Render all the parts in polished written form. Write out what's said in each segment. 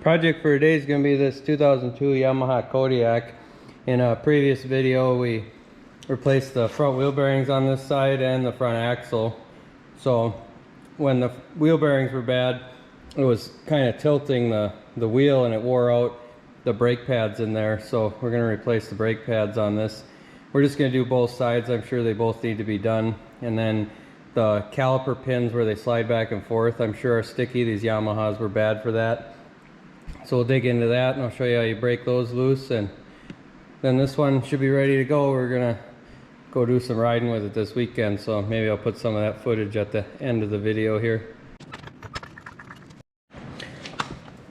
Project for today is going to be this 2002 Yamaha Kodiak. In a previous video we replaced the front wheel bearings on this side and the front axle. So when the wheel bearings were bad, it was kind of tilting the wheel and it wore out the brake pads in there. So we're going to replace the brake pads on this. We're just going to do both sides. I'm sure they both need to be done. And then the caliper pins where they slide back and forth, I'm sure are sticky. These Yamahas were bad for that. So we'll dig into that and I'll show you how you break those loose, and then this one should be ready to go. We're gonna go do some riding with it this weekend, so maybe I'll put some of that footage at the end of the video here.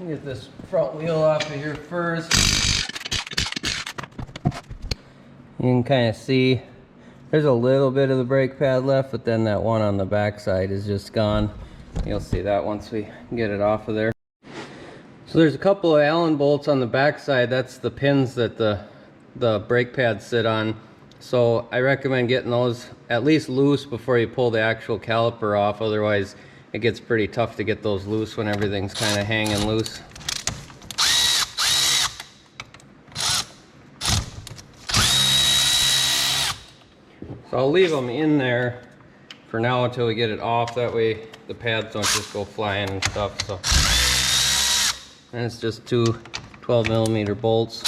Get this front wheel off of here first. You can kind of see there's a little bit of the brake pad left, but then that one on the back side is just gone. You'll see that once we get it off of there. So there's a couple of Allen bolts on the back side. That's the pins that the brake pads sit on. So I recommend getting those at least loose before you pull the actual caliper off. Otherwise it gets pretty tough to get those loose when everything's kind of hanging loose. So I'll leave them in there for now until we get it off. That way the pads don't just go flying and stuff. So. And it's just two 12mm bolts.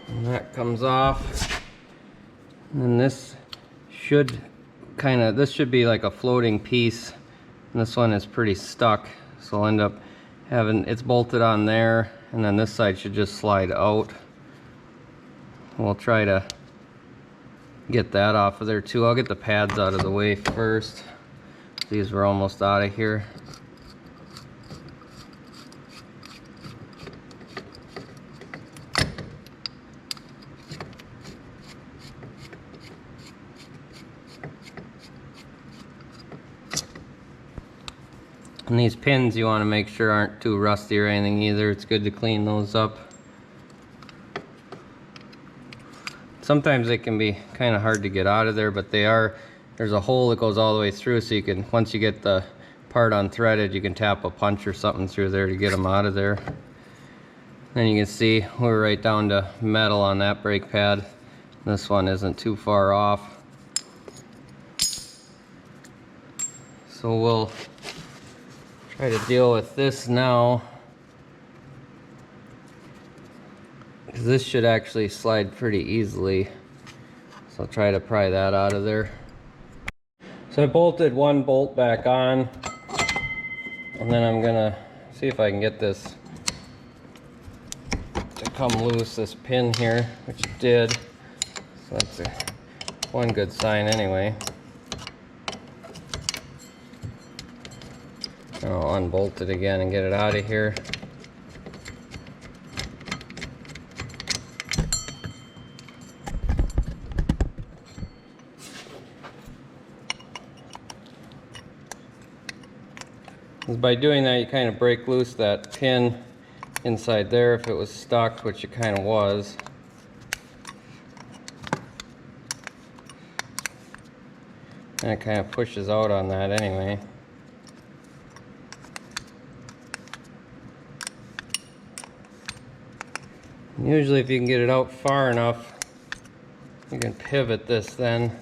And that comes off. And then this should be like a floating piece. And this one is pretty stuck. So I'll end up having, it's bolted on there, and then this side should just slide out. We'll try to get that off of there too. I'll get the pads out of the way first. These were almost out of here. And these pins you want to make sure aren't too rusty or anything either. It's good to clean those up. Sometimes they can be kind of hard to get out of there, but there's a hole that goes all the way through, so you can, once you get the part unthreaded, you can tap a punch or something through there to get them out of there. Then you can see we're right down to metal on that brake pad. This one isn't too far off. So we'll try to deal with this now. This should actually slide pretty easily, so I'll try to pry that out of there. So I bolted one bolt back on, and then I'm gonna see if I can get this to come loose, this pin here, which it did. So that's one good sign anyway. I'll unbolt it again and get it out of here. By doing that, you kind of break loose that pin inside there if it was stuck, which it kind of was. And it kind of pushes out on that anyway. Usually if you can get it out far enough, you can pivot this then.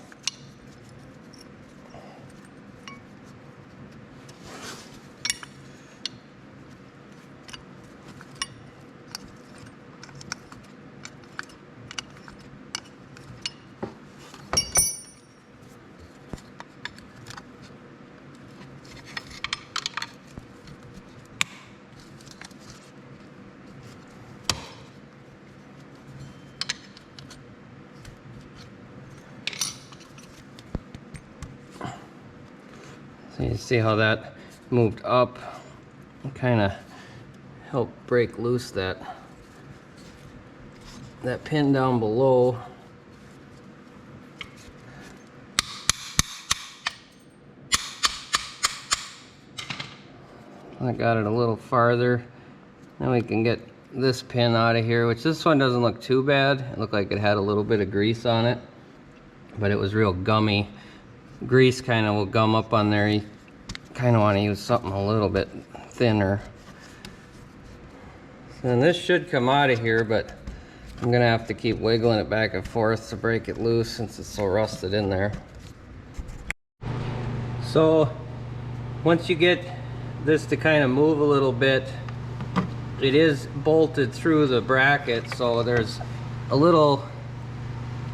So you see how that moved up, kind of helped break loose that pin down below. I got it a little farther. Now we can get this pin out of here, which this one doesn't look too bad. It looked like it had a little bit of grease on it, but it was real gummy. Grease kind of will gum up on there. You kind of want to use something a little bit thinner. And this should come out of here, but I'm gonna have to keep wiggling it back and forth to break it loose since it's so rusted in there. So once you get this to kind of move a little bit, it is bolted through the bracket, so there's a little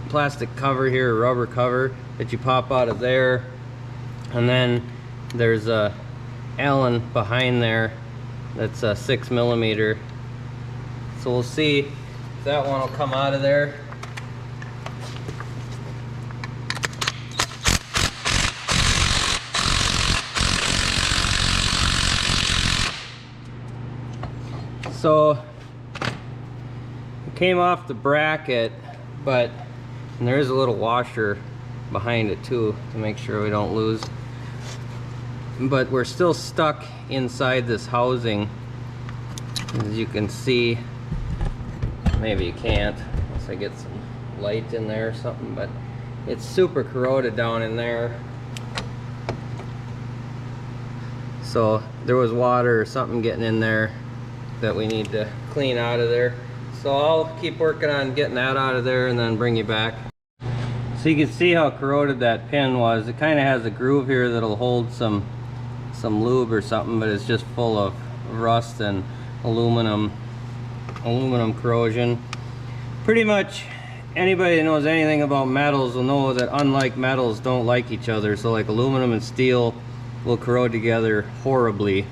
plastic cover here, rubber cover, that you pop out of there, and then there's a Allen behind there that's a 6mm. So we'll see if that one will come out of there. So it came off the bracket, but and there is a little washer behind it too to make sure we don't lose. But we're still stuck inside this housing, as you can see. Maybe you can't unless I get some light in there or something, but it's super corroded down in there. So there was water or something getting in there that we need to clean out of there. So I'll keep working on getting that out of there and then bring you back. So you can see how corroded that pin was. It kind of has a groove here that'll hold some lube or something, but it's just full of rust and aluminum corrosion. Pretty much anybody that knows anything about metals will know that unlike metals don't like each other. So like aluminum and steel will corrode together horribly.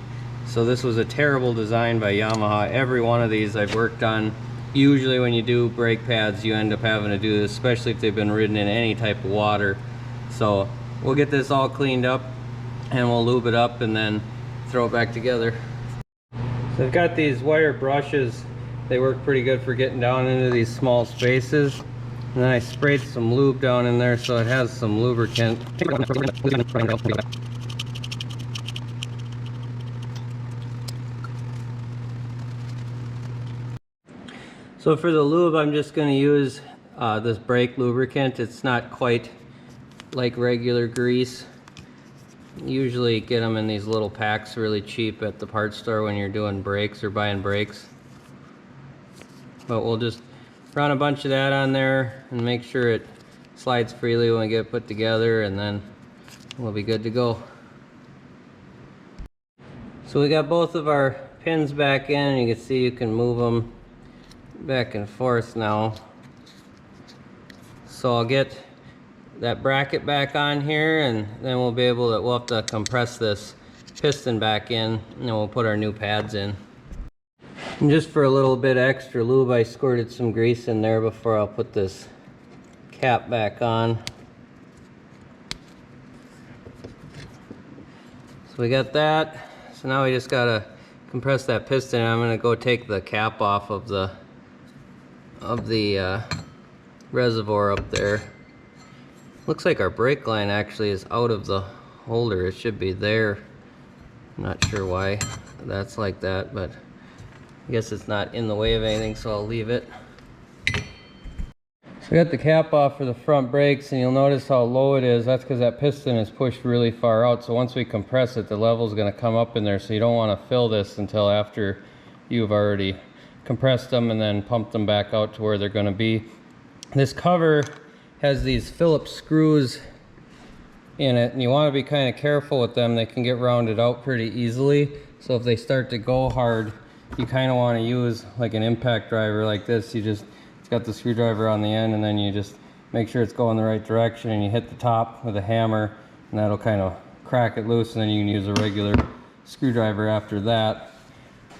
So this was a terrible design by Yamaha. Every one of these I've worked on. Usually when you do brake pads, you end up having to do this, especially if they've been ridden in any type of water. So we'll get this all cleaned up and we'll lube it up and then throw it back together. So I've got these wire brushes. They work pretty good for getting down into these small spaces. And then I sprayed some lube down in there so it has some lubricant. So for the lube, I'm just going to use this brake lubricant. It's not quite like regular grease. Usually get them in these little packs really cheap at the parts store when you're doing brakes or buying brakes. But we'll just run a bunch of that on there and make sure it slides freely when we get it put together, and then we'll be good to go. So we got both of our pins back in, and you can see you can move them back and forth now. So I'll get that bracket back on here, and then we'll have to compress this piston back in, and then we'll put our new pads in. And just for a little bit extra lube, I squirted some grease in there before I'll put this cap back on. So we got that. So now we just gotta compress that piston. I'm gonna go take the cap off of the reservoir up there. Looks like our brake line actually is out of the holder. It should be there. I'm not sure why that's like that, but I guess it's not in the way of anything, so I'll leave it. So I got the cap off for the front brakes, and you'll notice how low it is. That's because that piston is pushed really far out. So once we compress it, the level is going to come up in there. So you don't want to fill this until after you've already compressed them and then pumped them back out to where they're going to be. This cover has these Phillips screws in it, and you want to be kind of careful with them. They can get rounded out pretty easily. So if they start to go hard, you kind of want to use like an impact driver like this. It's got the screwdriver on the end, and then you just make sure it's going the right direction, and you hit the top with a hammer, and that'll kind of crack it loose, and then you can use a regular screwdriver after that.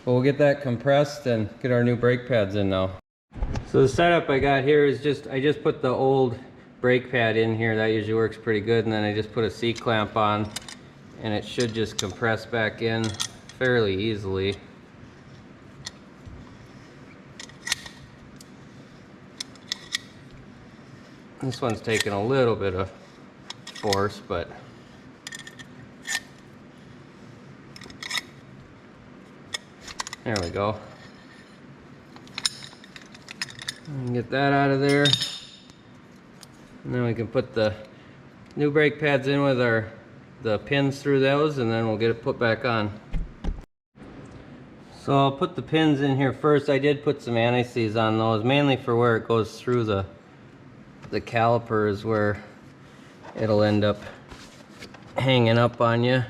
But we'll get that compressed and get our new brake pads in now. So the setup I got here is I just put the old brake pad in here. That usually works pretty good, and then I just put a C-clamp on, and it should just compress back in fairly easily. This one's taking a little bit of force, but there we go. Get that out of there. And then we can put the new brake pads in with the pins through those, and then we'll get it put back on. So I'll put the pins in here first. I did put some anti-seize on those, mainly for where it goes through the calipers, where it'll end up hanging up on you.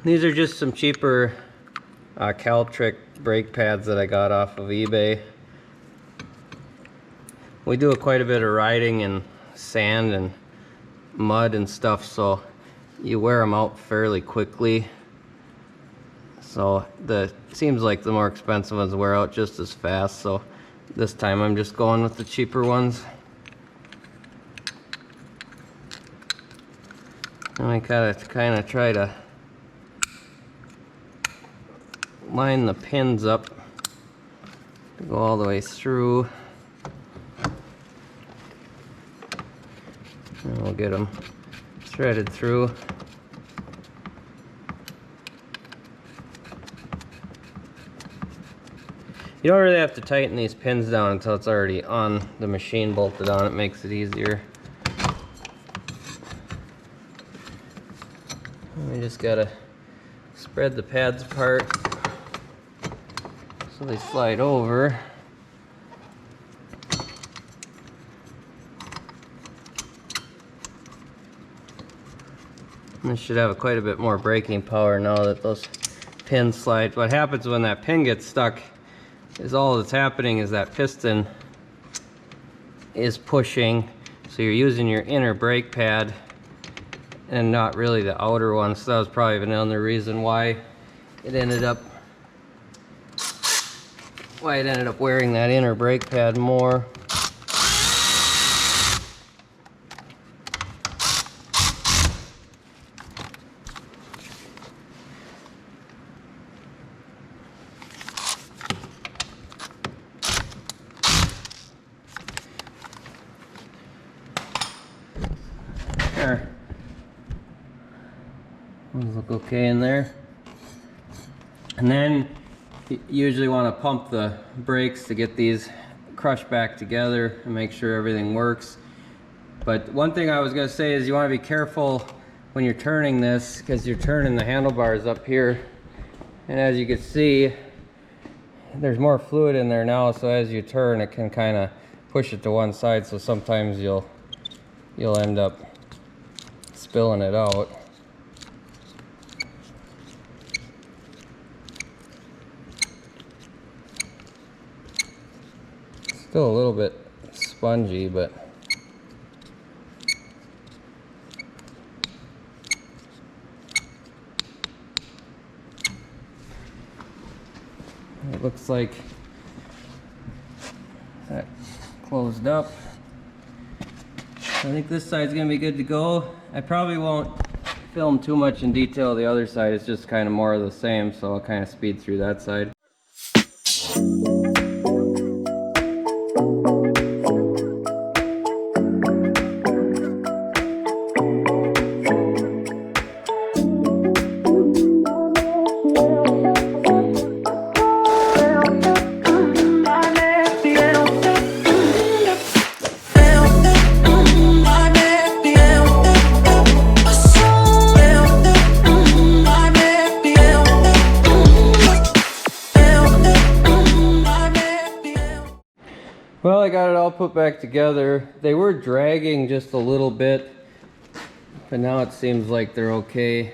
These are just some cheaper Caltrick brake pads that I got off of eBay. We do quite a bit of riding in sand and mud and stuff, so you wear them out fairly quickly. So seems like the more expensive ones wear out just as fast, so this time I'm just going with the cheaper ones. And I gotta kind of try to line the pins up to go all the way through. And we'll get them threaded through. You don't really have to tighten these pins down until it's already on the machine, bolted on. It makes it easier. We just gotta spread the pads apart so they slide over. And this should have quite a bit more braking power now that those pins slide. What happens when that pin gets stuck is all that's happening is that piston is pushing, so you're using your inner brake pad and not really the outer one. So that was probably another reason why it ended up wearing that inner brake pad more. There. Those look okay in there. And then you usually want to pump the brakes to get these crushed back together and make sure everything works. But one thing I was going to say is you want to be careful when you're turning this, because you're turning the handlebars up here, and as you can see there's more fluid in there now, so as you turn it can kind of push it to one side, so sometimes you'll end up spilling it out. Still a little bit spongy, but it looks like that closed up. I think this side's gonna be good to go. I probably won't film too much in detail the other side. It's just kind of more of the same, so I'll kind of speed through that side. Well, I got it all put back together. They were dragging just a little bit, but now it seems like they're okay.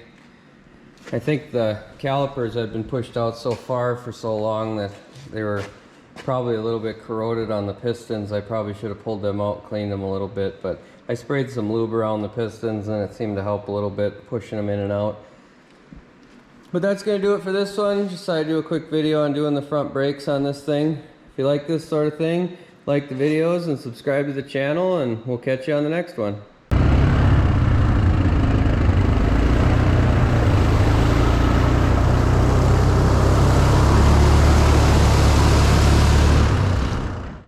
I think the calipers had been pushed out so far for so long that they were probably a little bit corroded on the pistons. I probably should have pulled them out, cleaned them a little bit, but I sprayed some lube around the pistons and it seemed to help a little bit, pushing them in and out. But that's gonna do it for this one. Just thought I'd do a quick video on doing the front brakes on this thing. If you like this sort of thing, like the videos and subscribe to the channel, and we'll catch you on the next one.